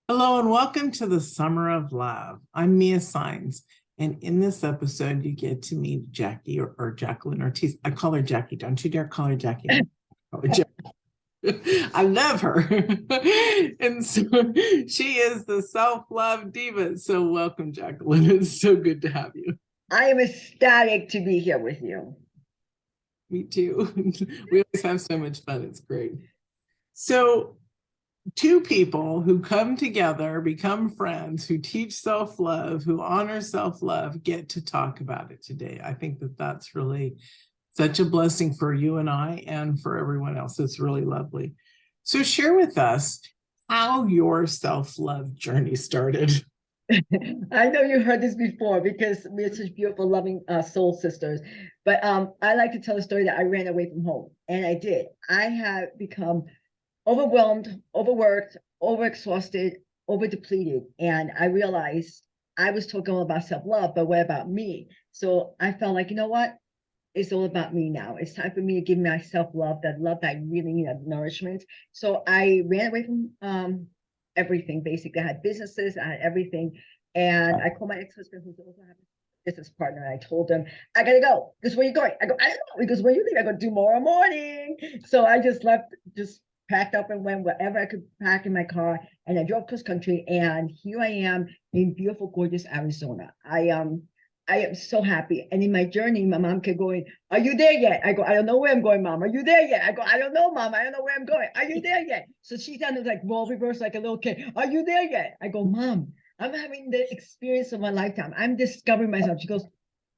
Hello and welcome to the Summer of Love. I'm Mia Saenz, and in this episode, you get to meet Jackie or Jacqueline Ortiz. I call her Jackie. Don't you dare call her Jackie. Call her Jackie. I love her. And so she is the self-love diva. So welcome, Jacqueline. It's so good to have you. I am ecstatic to be here with you. Me too. We always have so much fun. It's great. So two people who come together, become friends, who teach self-love, who honor self-love, get to talk about it today. I think that that's really such a blessing for you and I and for everyone else. It's really lovely. So share with us how your self-love journey started. I know you heard this before because we're such beautiful, loving soul sisters. But I like to tell a story that I ran away from home, and I did. I had become overwhelmed, overworked, overexhausted, overdepleted. And I realized I was talking all about self-love, but what about me? So I felt like, you know what? It's all about me now. It's time for me to give myself love, that love that I really need, that nourishment. So I ran away from everything, basically. I had businesses, I had everything. And I called my ex-husband, who's also having a business partner, and I told him, I gotta go. Because where you going? I go, I don't know. Because when you leave, I go tomorrow morning. So I just left, just packed up and went wherever I could pack in my car, and I drove cross country, and here I am in beautiful, gorgeous Arizona. I am so happy. And in my journey, my mom kept going, are you there yet? I go, I don't know where I'm going, Mom. Are you there yet? I go, I don't know, Mom. I don't know where I'm going. Are you there yet? So she kind of like role reverse like a little kid. Are you there yet? I go, Mom, I'm having the experience of my lifetime. I'm discovering myself. She goes,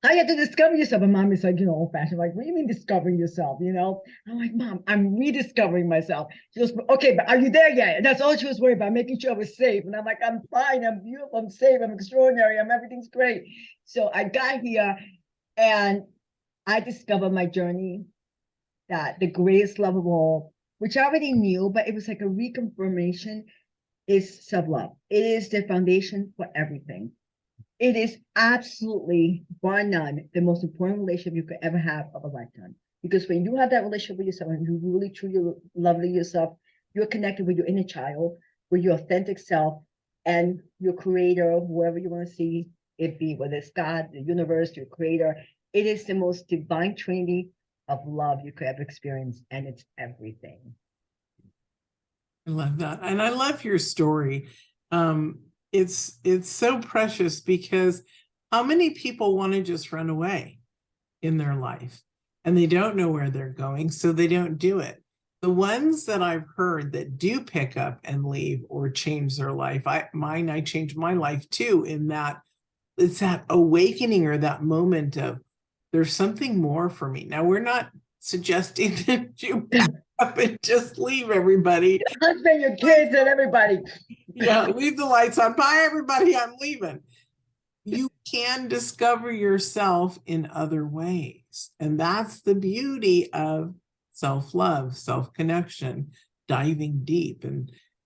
I have to discover yourself. And Mom is like, old fashioned, like, what do you mean discovering yourself? I'm like, Mom, I'm rediscovering myself. She goes, okay, but are you there yet? And that's all she was worried about, making sure I was safe. And I'm like, I'm fine, I'm beautiful, I'm safe, I'm extraordinary, everything's great. So I got here and I discovered my journey, that the greatest love of all, which I already knew, but it was like a reconfirmation, is self-love. It is the foundation for everything. It is absolutely, bar none, the most important relationship you could ever have of a lifetime. Because when you have that relationship with yourself and you really truly love yourself, you're connected with your inner child, with your authentic self, and your creator, whoever you want to see it be, whether it's God, the universe, your creator. It is the most divine trinity of love you could ever experience, and it's everything. I love that. And I love your story. It's so precious because how many people want to just run away in their life and they don't know where they're going, so they don't do it. The ones that I've heard that do pick up and leave or change their life, I changed my life too, in that it's that awakening or that moment of there's something more for me. Now, we're not suggesting that you pack up and just leave everybody. Your husband, your kids, and everybody. Yeah, leave the lights on. Bye, everybody. I'm leaving. You can discover yourself in other ways. And that's the beauty of self-love, self-connection, diving deep.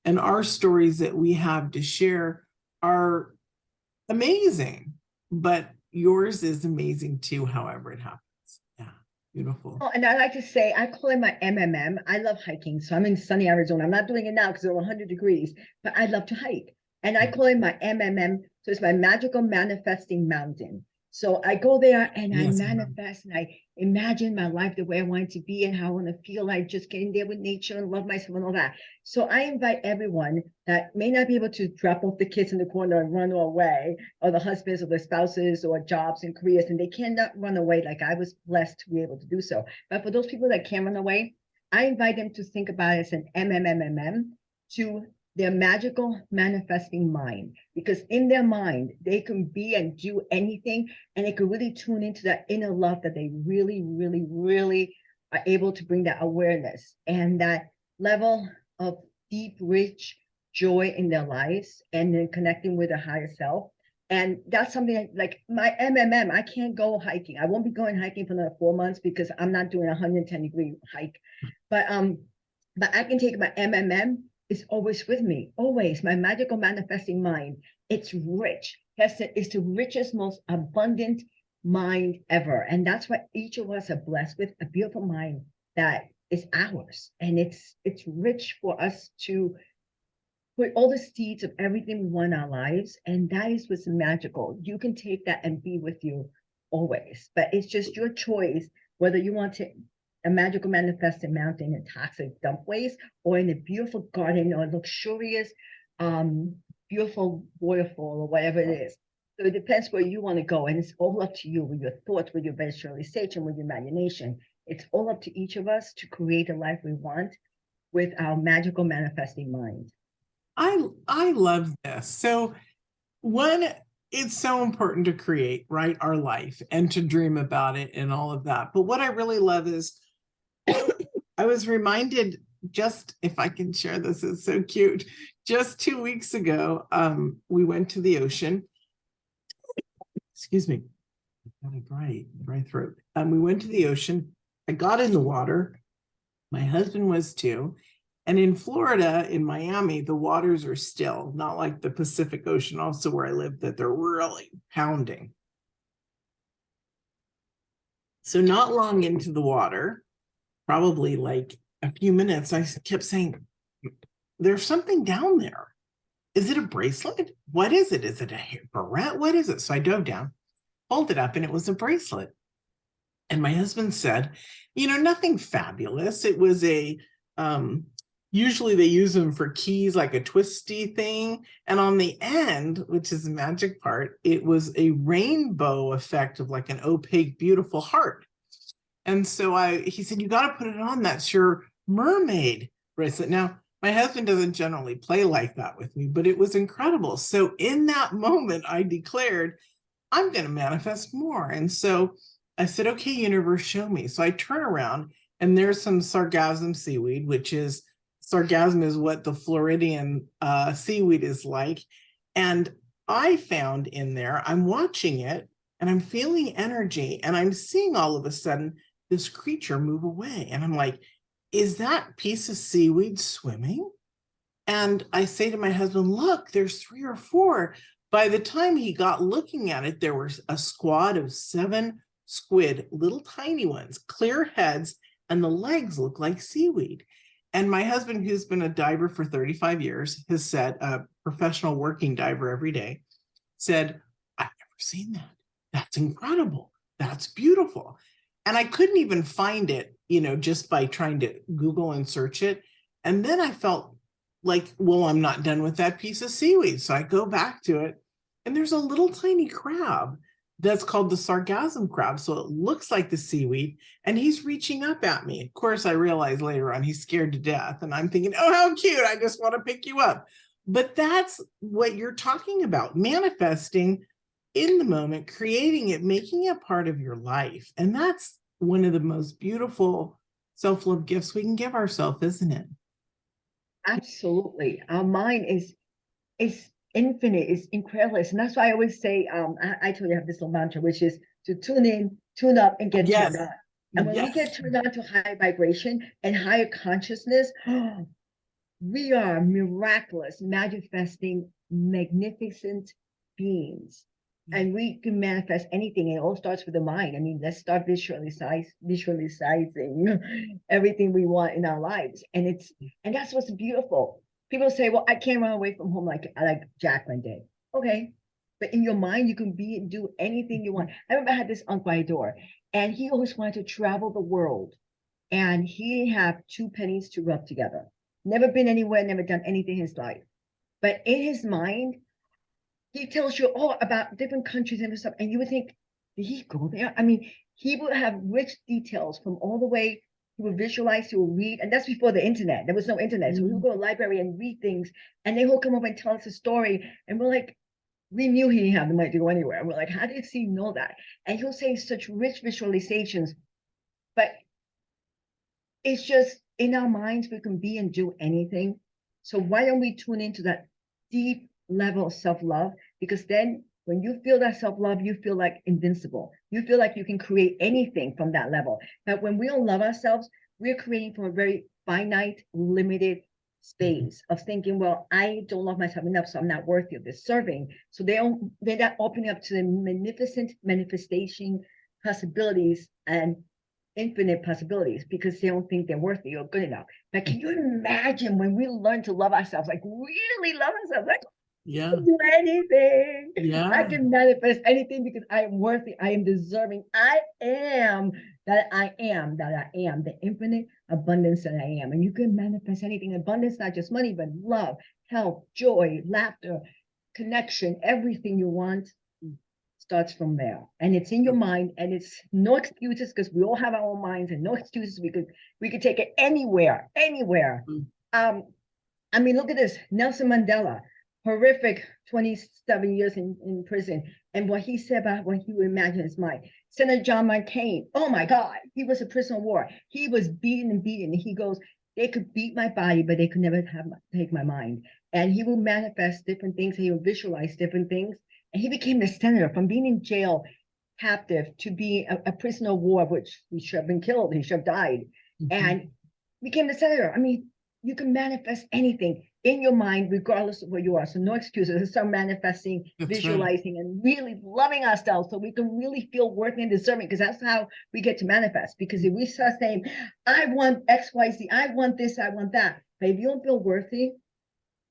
And our stories that we have to share are amazing, but yours is amazing too, however it happens. Yeah, beautiful. Oh, and I like to say, I call it my MMM. I love hiking. So I'm in sunny Arizona. I'm not doing it now because it's 100 degrees, but I love to hike. And I call it my MMM. So it's my magical manifesting mountain. So I go there and I manifest and I imagine my life the way I want it to be and how I want to feel like just getting there with nature and love myself and all that. So I invite everyone that may not be able to drop off the kids in the corner and run away, or the husbands or the spouses or jobs and careers, and they cannot run away like I was blessed to be able to do so. But for those people that can't run away, I invite them to think about it as an MMMMM, to their magical manifesting mind, because in their mind they can be and do anything, and they can really tune into that inner love that they really, really, really are able to bring, that awareness and that level of deep, rich joy in their lives, and then connecting with a higher self. And that's something like my MMM. I can't go hiking. I won't be going hiking for another 4 months because I'm not doing a 110-degree hike. But I can take my MMM. It's always with me, always. My magical manifesting mind. It's rich. It's the richest, most abundant mind ever. And that's what each of us are blessed with, a beautiful mind that is ours. And it's rich for us to put all the seeds of everything we want in our lives, and that is what's magical. You can take that and be with you always, but it's just your choice whether you want to a magical manifested mountain in toxic dump waste or in a beautiful garden or luxurious, beautiful waterfall or whatever it is. So it depends where you want to go, and it's all up to you with your thoughts, with your visualization, with your imagination. It's all up to each of us to create the life we want with our magical manifesting mind. I love this. So one, it's so important to create, right, our life and to dream about it and all of that. But what I really love is I was reminded, just if I can share this, it's so cute. Just 2 weeks ago, we went to the ocean. Excuse me, I've got a dry throat. We went to the ocean. I got in the water. My husband was too. And in Florida, in Miami, the waters are still, not like the Pacific Ocean, also where I live, that they're really pounding. So not long into the water, probably like a few minutes, I kept saying, there's something down there. Is it a bracelet? What is it? Is it a barrette? What is it? So I dove down, pulled it up, and it was a bracelet. And my husband said, nothing fabulous. It was a, usually they use them for keys, like a twisty thing. And on the end, which is the magic part, it was a rainbow effect of like an opaque, beautiful heart. And so he said, you got to put it on. That's your mermaid bracelet. Now, my husband doesn't generally play like that with me, but it was incredible. So in that moment, I declared, I'm going to manifest more. And so I said, okay, universe, show me. So I turn around and there's some sargassum seaweed, which is sargassum is what the Floridian seaweed is like. And I found in there, I'm watching it and I'm feeling energy and I'm seeing all of a sudden this creature move away. And I'm like, is that piece of seaweed swimming? And I say to my husband, look, there's 3 or 4. By the time he got looking at it, there was a squad of 7 squid, little tiny ones, clear heads, and the legs look like seaweed. And my husband, who's been a diver for 35 years, has said, a professional working diver every day, said, I've never seen that. That's incredible. That's beautiful. And I couldn't even find it, just by trying to Google and search it. And then I felt like, well, I'm not done with that piece of seaweed. So I go back to it and there's a little tiny crab that's called the sargassum crab. So it looks like the seaweed and he's reaching up at me. Of course, I realized later on he's scared to death and I'm thinking, oh, how cute. I just want to pick you up. But that's what you're talking about, manifesting in the moment, creating it, making it part of your life. And that's one of the most beautiful self-love gifts we can give ourselves, isn't it? Absolutely. Our mind is infinite, it's incredible. And that's why I always say, I told you I have this little mantra, which is to tune in, tune up, and get turned on. And when we get turned on to high vibration and higher consciousness, we are miraculous, manifesting, magnificent beings. And we can manifest anything. It all starts with the mind. I mean, let's start visualizing everything we want in our lives. And that's what's beautiful. People say, well, I can't run away from home like Jacqueline did. Okay. But in your mind, you can be and do anything you want. I remember I had this uncle by door, and he always wanted to travel the world. And he didn't have 2 pennies to rub together. Never been anywhere, never done anything in his life. But in his mind, he tells you all about different countries and stuff. And you would think, did he go there? I mean, he would have rich details from all the way. He would visualize, he would read. And that's before the internet. There was no internet. So he would go to the library and read things. And they will come up and tell us a story. And we're like, we knew he didn't have the money to go anywhere. And we're like, how did he know that? And he'll say such rich visualizations. But it's just in our minds, we can be and do anything. So why don't we tune into that deep level of self-love? Because then when you feel that self-love, you feel like invincible. You feel like you can create anything from that level. But when we don't love ourselves, we're creating from a very finite, limited space of thinking, well, I don't love myself enough, so I'm not worthy of this serving. So they're not opening up to the magnificent manifestation possibilities and infinite possibilities because they don't think they're worthy or good enough. But can you imagine when we learn to love ourselves, like really love ourselves, like Yeah. I can do anything. Yeah. I can manifest anything because I am worthy. I am deserving. I am that I am, that I am, the infinite abundance that I am. And you can manifest anything. Abundance, not just money, but love, health, joy, laughter, connection, everything you want starts from there. And it's in your mind, and it's no excuses because we all have our own minds and no excuses. We could take it anywhere, anywhere. I mean, look at this. Nelson Mandela, horrific 27 years in prison. And what he said about what he would imagine his mind. Senator John McCain, oh my God, he was a prisoner of war. He was beaten and beaten. And he goes, they could beat my body, but they could never take my mind. And he will manifest different things. He will visualize different things. And he became the senator from being in jail, captive, to be a prisoner of war, which he should have been killed. He should have died. And became the senator. I mean, you can manifest anything in your mind, regardless of where you are. So no excuses. Start manifesting, visualizing, and really loving ourselves so we can really feel worthy and deserving, because that's how we get to manifest. Because if we start saying, I want X, Y, Z, I want this, I want that. But if you don't feel worthy,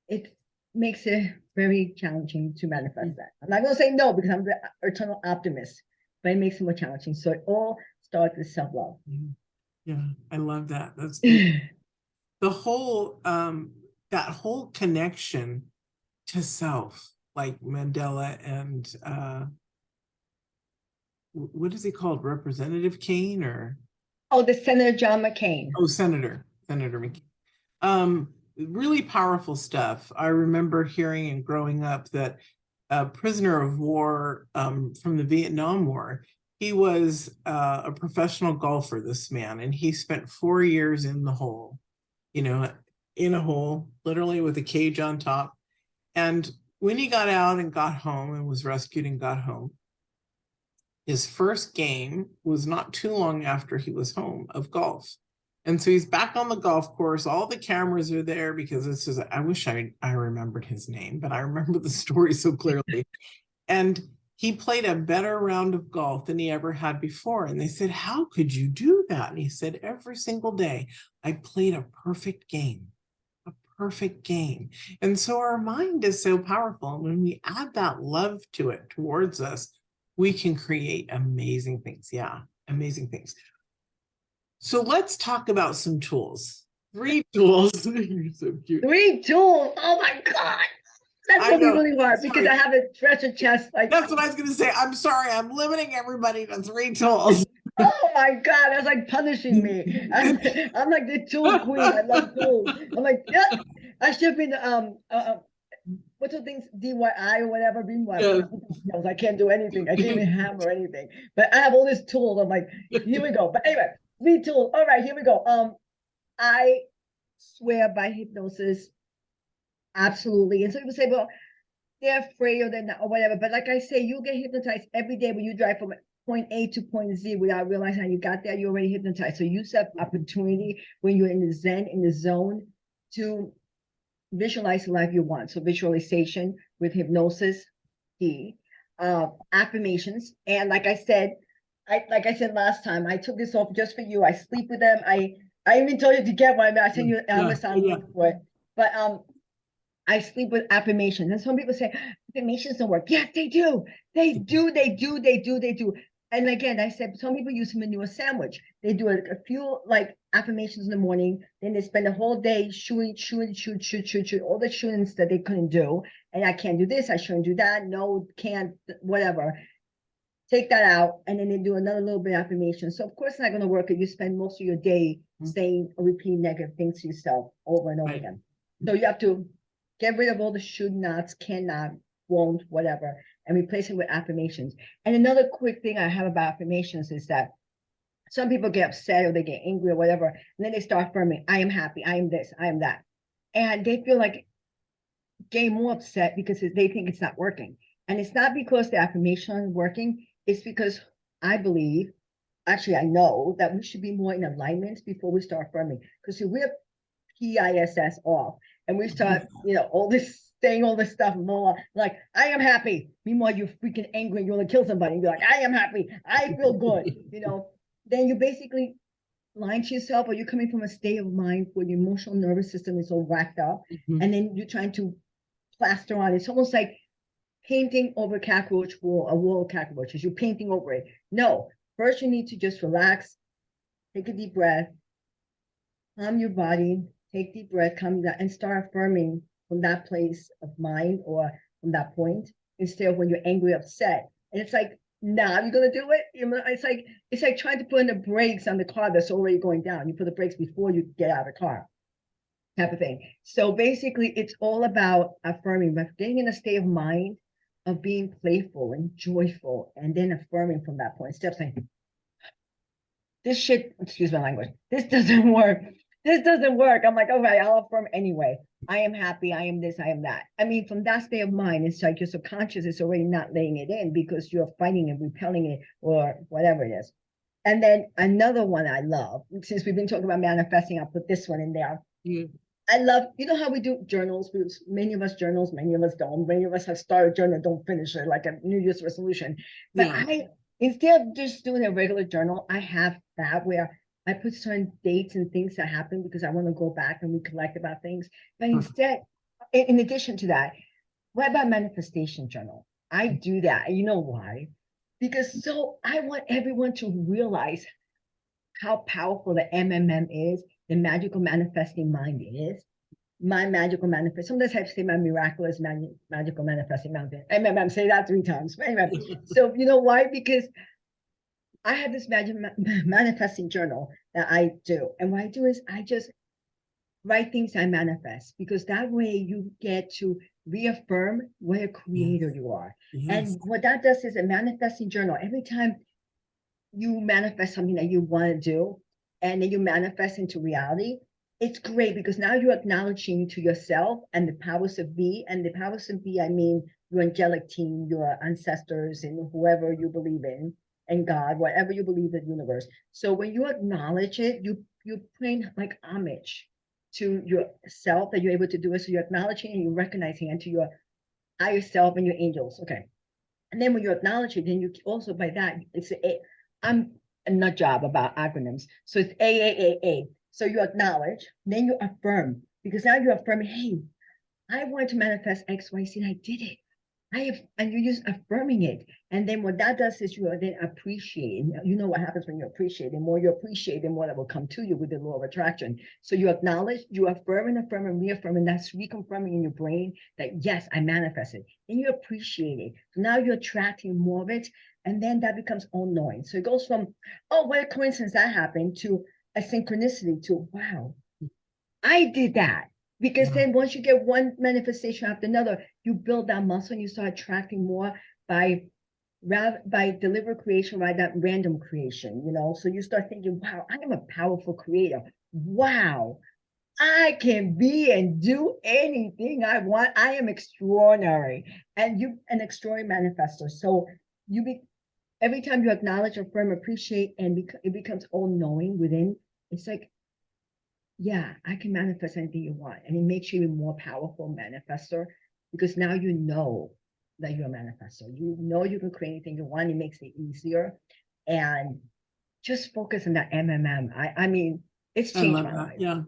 it makes it very challenging to manifest that. I'm not going to say no because I'm the eternal optimist, but it makes it more challenging. So it all starts with self-love. Yeah, I love that. That's the whole that whole connection to self, like Mandela and what is he called? Representative Kane or the Senator John McCain. Oh, Senator McCain. Really powerful stuff. I remember hearing and growing up that a prisoner of war from the Vietnam War, he was a professional golfer, this man, and he spent 4 years in the hole, in a hole, literally with a cage on top. And when he got out and got home and was rescued and got home, his first game was not too long after he was home of golf. And so he's back on the golf course. All the cameras are there because this is, I wish I remembered his name, but I remember the story so clearly. And he played a better round of golf than he ever had before. And they said, how could you do that? And he said, every single day, I played a perfect game. And so our mind is so powerful. And when we add that love to it towards us, we can create amazing things. Yeah, amazing things. So let's talk about some tools. 3 tools. You're so cute. 3 tools. Oh my God. That's gonna be really hard because I have a treasure chest. That's what I was gonna say. I'm sorry, I'm limiting everybody to 3 tools. Oh my God, that's like punishing me. I'm like the tool queen. I love tools. I'm like, yeah, I should be the what's the things, DIY or whatever, I can't do anything. I can't even hammer anything. But I have all these tools. I'm like, here we go. But anyway, 3 tools. All right, here we go. I swear by hypnosis. Absolutely. And so people say, well, they're afraid or they're not or whatever. But like I say, you get hypnotized every day when you drive from point A to point Z without realizing how you got there. You're already hypnotized. So you have opportunity when you're in the Zen, in the zone, to visualize the life you want. So visualization with hypnosis, key. Affirmations. And like I said last time, I took this off just for you. I sleep with them. I even told you to get one. I sent you an Amazon link for it. But I sleep with affirmations. And some people say, affirmations don't work. Yes, they do. They do. And again, I said, some people use them to do a sandwich. They do a few like affirmations in the morning. Then they spend the whole day shooting, all the shootings that they couldn't do. And I can't do this. I shouldn't do that. No, can't, whatever. Take that out. And then they do another little bit of affirmation. So of course it's not going to work if you spend most of your day saying or repeating negative things to yourself over and over again. So you have to get rid of all the should nots, cannot, won't, whatever, and replace it with affirmations. And another quick thing I have about affirmations is that some people get upset or they get angry or whatever, and then they start affirming, I am happy, I am this, I am that. And they feel like getting more upset because they think it's not working. And it's not because the affirmation is working, it's because I believe, actually I know that we should be more in alignment before we start affirming. Because if we're PISS off, and we start, all this saying all this stuff, more like, I am happy. Meanwhile, you're freaking angry and you want to kill somebody. And you're like, I am happy. I feel good. then you basically lying to yourself, or you're coming from a state of mind where your emotional nervous system is all whacked up, and then you're trying to plaster on. It's almost like painting over cockroach wall, a wall of cockroaches. You're painting over it. No, first you need to just relax, take a deep breath, calm your body, take deep breath, calm down, and start affirming from that place of mind or from that point, instead of when you're angry, upset. And it's like, nah, you're gonna do it. You know, it's like trying to put in the brakes on the car that's already going down. You put the brakes before you get out of the car, type of thing. So basically, it's all about affirming, but getting in a state of mind of being playful and joyful, and then affirming from that point. Instead of saying, this shit, excuse my language, this doesn't work. This doesn't work. I'm like, all right, I'll affirm anyway. I am happy. I am this. I am that. I mean, from that state of mind, it's like your subconscious is already not laying it in because you're fighting and repelling it or whatever it is. And then another one I love, since we've been talking about manifesting, I'll put this one in there. Yeah. I love, you know how we do journals? Many of us journals, many of us don't. Many of us have started a journal, don't finish it, like a New Year's resolution. But Yeah. instead of just doing a regular journal, I have that where I put certain dates and things that happen because I want to go back and recollect about things. But instead, in addition to that, what about manifestation journal? I do that. You know why? Because so I want everyone to realize how powerful the MMM is, the magical manifesting mind is. My magical manifest. Sometimes I have to say my miraculous magical manifesting mountain. MMM, say that 3 times. But anyway, so you know why? Because I have this magic manifesting journal that I do. And what I do is I just write things I manifest, because that way you get to reaffirm what a creator Yes. you are. Yes. And what that does is a manifesting journal. Every time you manifest something that you want to do, and then you manifest into reality, it's great because now you're acknowledging to yourself and the powers of be. And the powers of be, I mean your angelic team, your ancestors, and whoever you believe in, and God, whatever you believe in the universe. So when you acknowledge it, you're paying like homage to yourself that you're able to do it. So you're acknowledging and you're recognizing, and to your higher self and your angels. Okay. And then when you acknowledge it, then you also, by that, I'm a nut job about acronyms. So it's AAAA. So you acknowledge, then you affirm, because now you're affirming, hey, I want to manifest X, Y, Z, and I did it. And you're just affirming it. And then what that does is you are then appreciating. You know what happens when you appreciate. The more you appreciate, the more that will come to you with the law of attraction. So you acknowledge, you affirm and affirm and reaffirm, and that's reconfirming in your brain that yes, I manifested. And you appreciate it. So now you're attracting more of it. And then that becomes all knowing. So it goes from, oh, what a coincidence that happened, to a synchronicity, to wow, I did that. Because then once you get one manifestation after another, you build that muscle and you start attracting more by deliberate creation, by that random creation, you know. So you start thinking, wow, I am a powerful creator. Wow, I can be and do anything I want. I am extraordinary. And you an extraordinary manifestor. So every time you acknowledge, affirm, appreciate, and it becomes all knowing within, it's like, yeah, I can manifest anything you want. And it makes you a more powerful manifestor, because now you know that you're a manifestor. You know you can create anything you want. It makes it easier. And just focus on that MMM. I mean, it's I changed love my that. life. Yeah.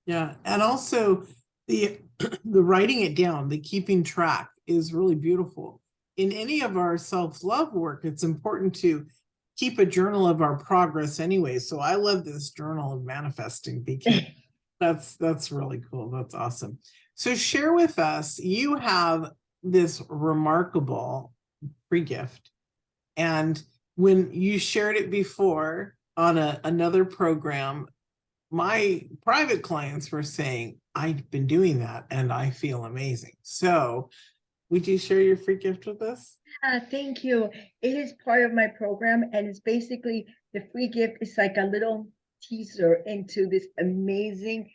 Yeah. And also the the writing it down, the keeping track is really beautiful. In any of our self-love work, it's important to keep a journal of our progress anyway. So I love this journal of manifesting because that's really cool. That's awesome. So share with us, you have this remarkable free gift. And when you shared it before on another program, my private clients were saying, I've been doing that and I feel amazing. So would you share your free gift with us? Thank you. It is part of my program, and it's basically the free gift is like a little teaser into this amazing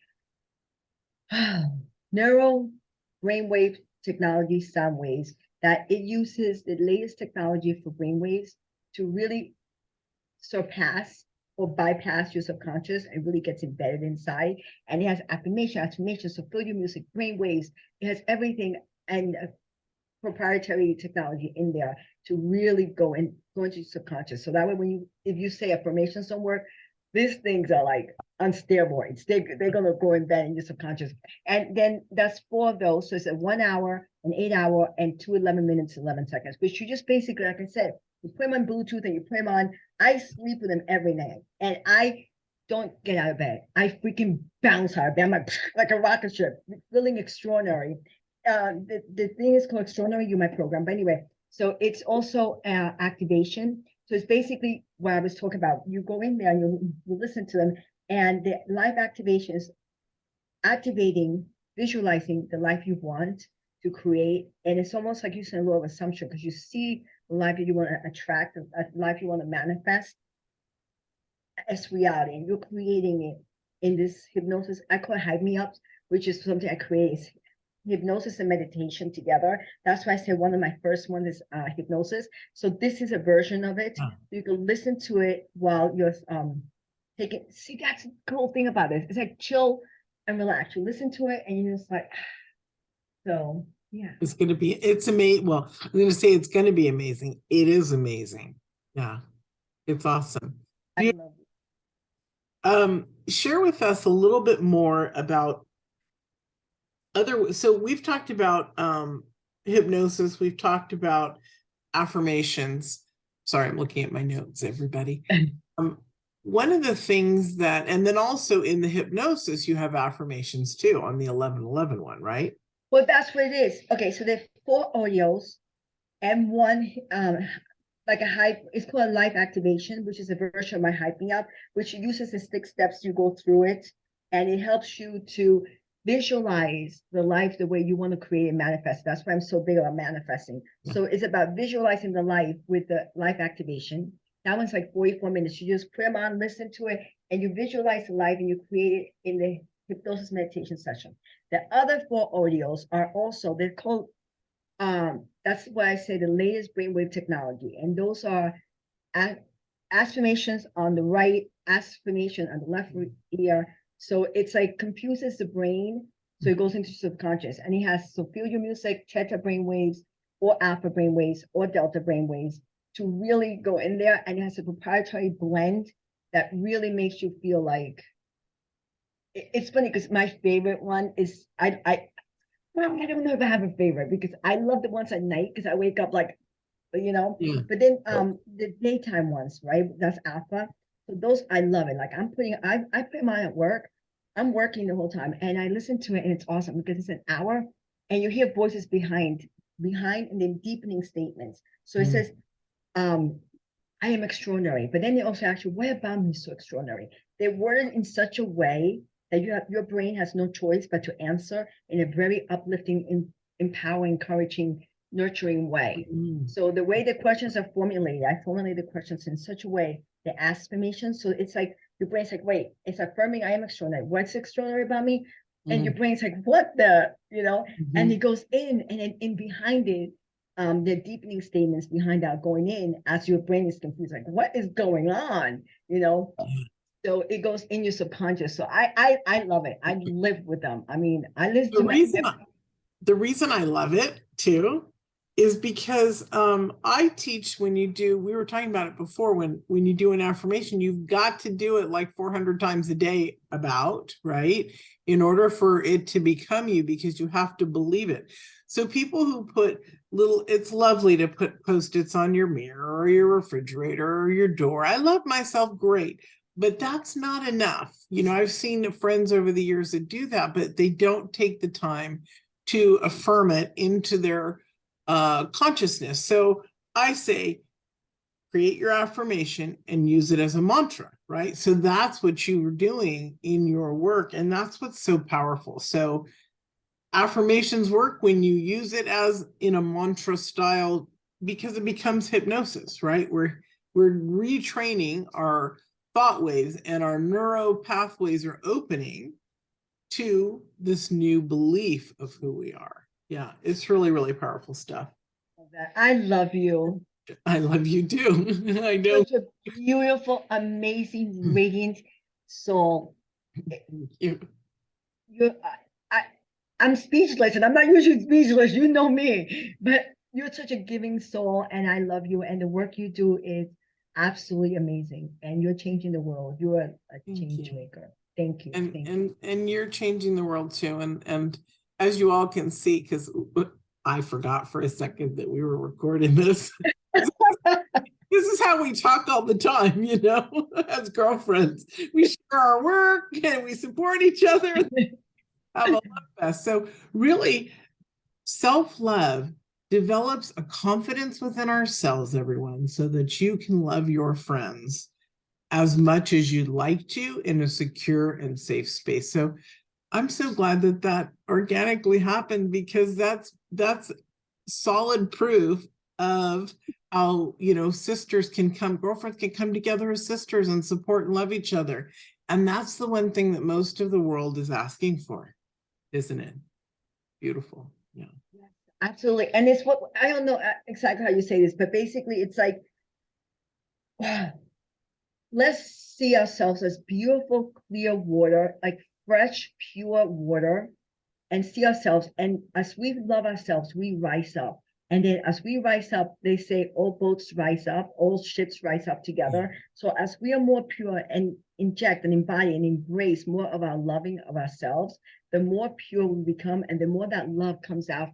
neural brainwave technology, sound waves, that it uses the latest technology for brainwaves to really surpass or bypass your subconscious and really gets embedded inside. And it has affirmation, so feel your music, brainwaves. It has everything. And proprietary technology in there to really go into your subconscious. So that way, if you say affirmations don't work, these things are like on steroids. They're gonna go in bed in your subconscious. And then that's 4 of those. So it's a 1 hour, an 8 hour, and 2 11 minutes, 11 seconds. Which you just basically, like I said, you put them on Bluetooth and you put them on. I sleep with them every night, and I don't get out of bed. I freaking bounce out of bed. I'm like a rocket ship, feeling extraordinary. The thing is called Extraordinary You, my program. But anyway, so it's also activation. So it's basically what I was talking about. You go in there and you listen to them, and the live activation is activating, visualizing the life you want to create. And it's almost like using a law of assumption, because you see the life that you want to attract, a life you want to manifest as reality, and you're creating it in this hypnosis. I call it Hype Me Up, which is something I create. Hypnosis and meditation together. That's why I say one of my first ones is hypnosis. So this is a version of it. You can listen to it while you're taking. See, that's the cool thing about it. It's like chill and relax. You listen to it and you're just like, so yeah. It's amazing. Well, I'm going to say it's going to be amazing. It is amazing. Yeah, it's awesome. I love it. Share with us a little bit more about so we've talked about hypnosis, we've talked about affirmations. Sorry, I'm looking at my notes, everybody. One of the things that, and then also in the hypnosis, you have affirmations too on the 1111 one, right? Well, that's what it is. Okay, so there's 4 audios and one like a hype. It's called a life activation, which is a version of my hyping up, which uses the 6 steps. You go through it, and it helps you to visualize the life the way you want to create and manifest. That's why I'm so big about manifesting. So it's about visualizing the life with the life activation. That one's like 44 minutes. You just put them on, listen to it, and you visualize the life, and you create it in the hypnosis meditation session. The other 4 audios are also, they're called, that's why I say the latest brainwave technology. And those are affirmations on the right, affirmation on the left ear. So it's like confuses the brain. So it goes into subconscious, and it has, so feel your music, theta brainwaves, or alpha brainwaves, or delta brainwaves, to really go in there. And it has a proprietary blend that really makes you feel like, it's funny because my favorite one is, well, I don't know if I have a favorite, because I love the ones at night because I wake up like, you know, but then the daytime ones, right? That's alpha. So those, I love it. Like I put mine at work. I'm working the whole time and I listen to it, and it's awesome because it's an hour and you hear voices behind, and then deepening statements. So it says, I am extraordinary. But then they also ask you, what about me is so extraordinary? They're worded in such a way that your brain has no choice but to answer in a very uplifting, empowering, encouraging, nurturing way. So the way the questions are formulated, I formulate the questions in such a way, the affirmations. So it's like your brain's like, wait, it's affirming I am extraordinary. What's extraordinary about me? And your brain's like, what the, and it goes in, and then in behind it, the deepening statements behind that going in as your brain is confused, like, what is going on? So it goes in your subconscious. So I love it. I live with them. I mean, I listen to the reason I love it too is because I teach we were talking about it before, when you do an affirmation, you've got to do it like 400 times a day right? In order for it to become you, because you have to believe it. So people who put it's lovely to put Post-its on your mirror or your refrigerator or your door. I love myself, great. But that's not enough. I've seen friends over the years that do that, but they don't take the time to affirm it into their consciousness. So I say, create your affirmation and use it as a mantra, right? So that's what you were doing in your work. And that's what's so powerful. So affirmations work when you use it as in a mantra style, because it becomes hypnosis, right? We're retraining our thought waves, and our neuro pathways are opening to this new belief of who we are. Yeah, it's really, really powerful stuff. I love you. I love you too. I know. Such a beautiful, amazing, radiant soul. Thank you. I'm speechless, and I'm not usually speechless. You know me, but you're such a giving soul, and I love you. And the work you do is absolutely amazing. And you're changing the world. You're a change maker. Thank you. Thank you. And you're changing the world too. And as you all can see, because I forgot for a second that we were recording this. This is how we talk all the time, you know, as girlfriends. We share our work and we support each other. Have a love fest. So really, self-love develops a confidence within ourselves, everyone, so that you can love your friends as much as you'd like to in a secure and safe space. So I'm so glad that that organically happened, because that's solid proof of how, you know, sisters can come, girlfriends can come together as sisters and support and love each other. And that's the one thing that most of the world is asking for, isn't it? Beautiful. Yeah. Absolutely. And it's what, I don't know exactly how you say this, but basically it's like, let's see ourselves as beautiful, clear water, like fresh, pure water, and see ourselves. And as we love ourselves, we rise up. And then as we rise up, they say all boats rise up, all ships rise up together. So as we are more pure and inject and embody and embrace more of our loving of ourselves, the more pure we become, and the more that love comes out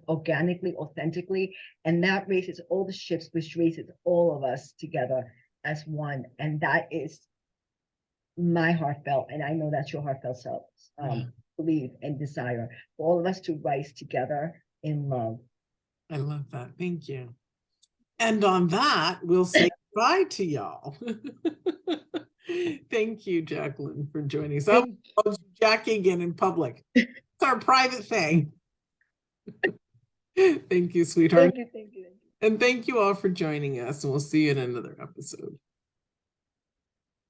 organically, authentically, and that raises all the ships, which raises all of us together as one. And that is my heartfelt, and I know that's your heartfelt self, believe and desire for all of us to rise together in love. I love that. Thank you. And on that, we'll say goodbye to y'all. Thank you, Jacqueline, for joining us. I'll call you Jackie again in public. It's our private thing. Thank you, sweetheart. Thank you. And thank you all for joining us, and we'll see you in another episode.